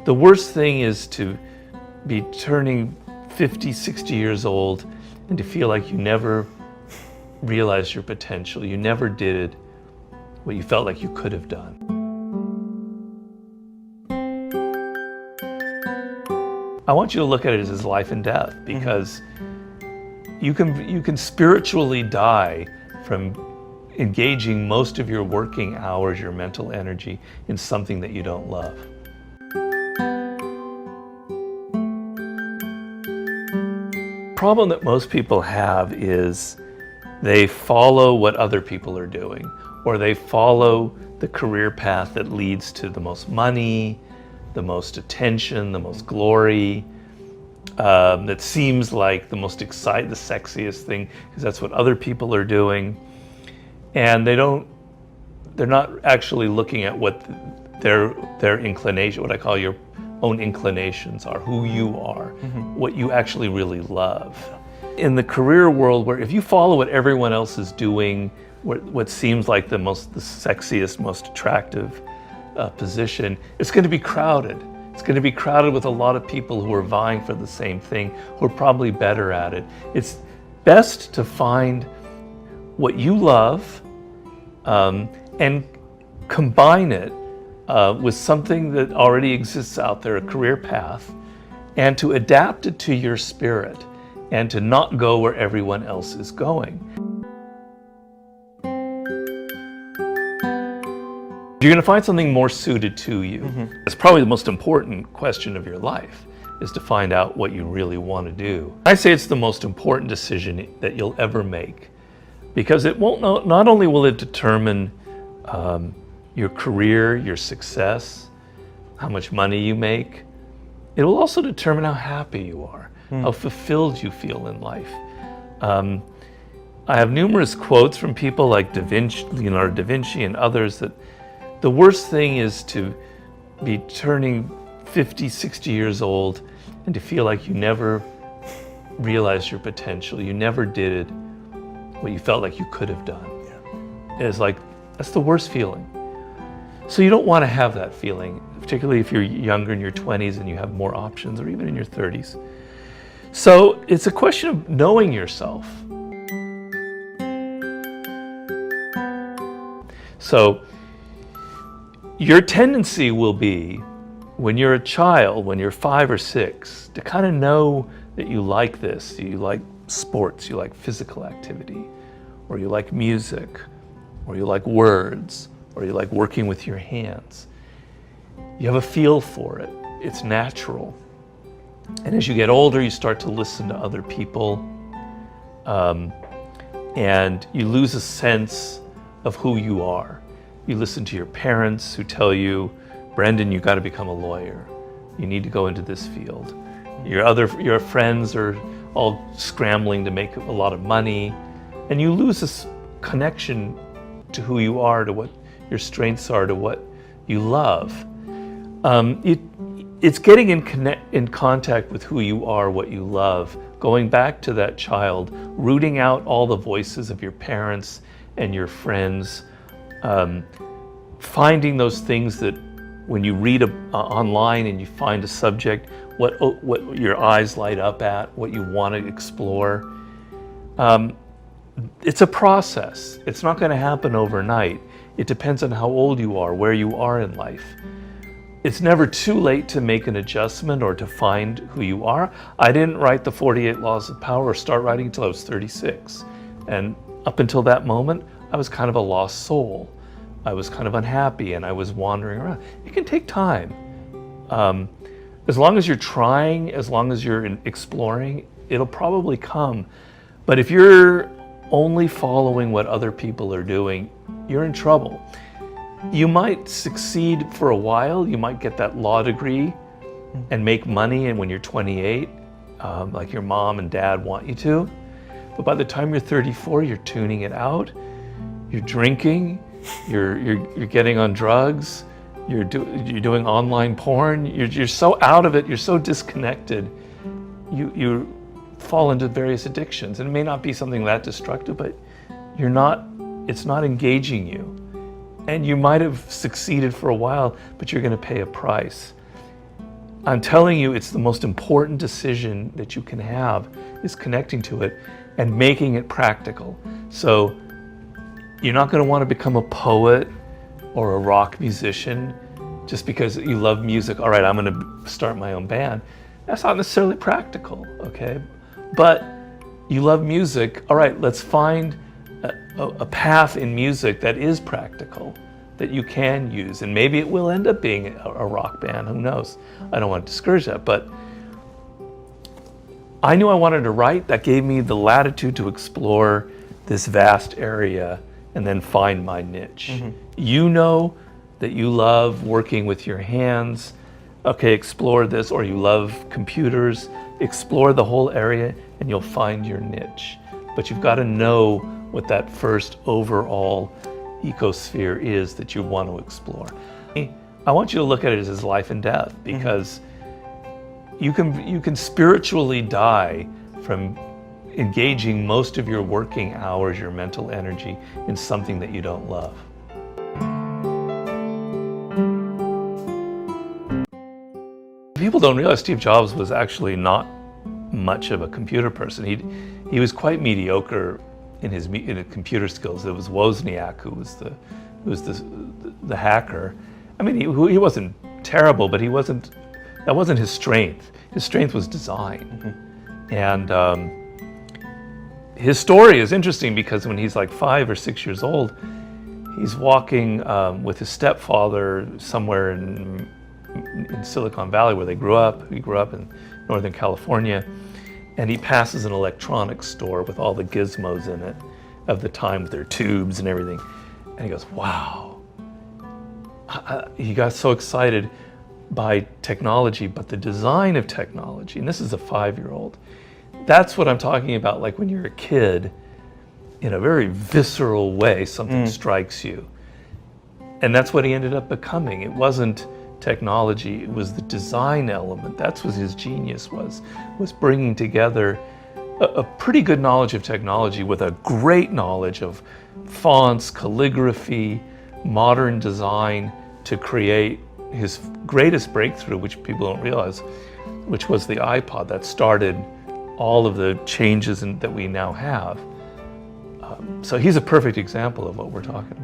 The worst thing is to be turning 50, 60 years old and to feel like you never realized your potential. You never did what you felt like you could have done. I want you to look at it as life and death, because you can spiritually die from engaging most of your working hours, your mental energy, in something that you don't love. The problem that most people have is they follow what other people are doing, or they follow the career path that leads to the most money, the most attention, the most glory, that seems like the most exciting, the sexiest thing, because that's what other people are doing. And they're not actually looking at what their inclination, what I call your own inclinations are, who you are, what you actually really love. In the career world, where if you follow what everyone else is doing, what seems like the sexiest, most attractive position, it's going to be crowded. It's going to be crowded with a lot of people who are vying for the same thing, who are probably better at it. It's best to find what you love and combine it with something that already exists out there, a career path, and to adapt it to your spirit and to not go where everyone else is going. You're going to find something more suited to you. It's probably the most important question of your life, is to find out what you really want to do. I say it's the most important decision that you'll ever make, because it won't, not only will it determine your career, your success, how much money you make, it will also determine how happy you are, how fulfilled you feel in life. I have numerous quotes from people like Leonardo da Vinci and others that the worst thing is to be turning 50, 60 years old and to feel like you never realized your potential. You never did what you felt like you could have done. It's like, that's the worst feeling. So you don't want to have that feeling, particularly if you're younger, in your 20s and you have more options, or even in your 30s. So it's a question of knowing yourself. So your tendency will be, when you're a child, when you're 5 or 6, to kind of know that you like this. You like sports, you like physical activity, or you like music, or you like words, or you like working with your hands. You have a feel for it. It's natural. And as you get older, you start to listen to other people, and you lose a sense of who you are. You listen to your parents who tell you, Brendan, you got to become a lawyer. You need to go into this field. Your friends are all scrambling to make a lot of money, and you lose this connection to who you are, to what your strengths are, to what you love. It's getting in contact with who you are, what you love, going back to that child, rooting out all the voices of your parents and your friends, finding those things that when you read online and you find a subject, what your eyes light up at, what you want to explore. It's a process. It's not going to happen overnight. It depends on how old you are, where you are in life. It's never too late to make an adjustment or to find who you are. I didn't write the 48 Laws of Power or start writing until I was 36. And up until that moment, I was kind of a lost soul. I was kind of unhappy and I was wandering around. It can take time. As long as you're trying, as long as you're exploring, it'll probably come. But if you're only following what other people are doing, you're in trouble. You might succeed for a while. You might get that law degree and make money, and when you're 28, like your mom and dad want you to. But by the time you're 34, you're tuning it out. You're drinking. You're getting on drugs. You're doing online porn. You're so out of it. You're so disconnected. You fall into various addictions, and it may not be something that destructive, but it's not engaging you. And you might have succeeded for a while, but you're going to pay a price. I'm telling you, it's the most important decision that you can have, is connecting to it and making it practical. So you're not going to want to become a poet or a rock musician just because you love music. All right, I'm going to start my own band. That's not necessarily practical, okay? But you love music. All right, let's find a path in music that is practical, that you can use. And maybe it will end up being a rock band, who knows? I don't want to discourage that, but I knew I wanted to write. That gave me the latitude to explore this vast area and then find my niche. Mm-hmm. You know that you love working with your hands. Okay, explore this. Or you love computers. Explore the whole area and you'll find your niche. But you've got to know what that first overall ecosphere is that you want to explore. I want you to look at it as life and death, because you can spiritually die from engaging most of your working hours, your mental energy, in something that you don't love. People don't realize Steve Jobs was actually not much of a computer person. He was quite mediocre in his computer skills. It was Wozniak who was the hacker. I mean, he wasn't terrible, but that wasn't his strength. His strength was design. And his story is interesting because when he's like 5 or 6 years old, he's walking with his stepfather somewhere in Silicon Valley where they grew up. He grew up in Northern California, and he passes an electronics store with all the gizmos in it of the time, with their tubes and everything. And he goes, wow. He got so excited by technology, but the design of technology, and this is a 5-year-old, that's what I'm talking about. Like when you're a kid, in a very visceral way, something strikes you. And that's what he ended up becoming. It wasn't technology, it was the design element. That's what his genius was bringing together a pretty good knowledge of technology with a great knowledge of fonts, calligraphy, modern design, to create his greatest breakthrough, which people don't realize, which was the iPod that started all of the changes that we now have. So he's a perfect example of what we're talking about.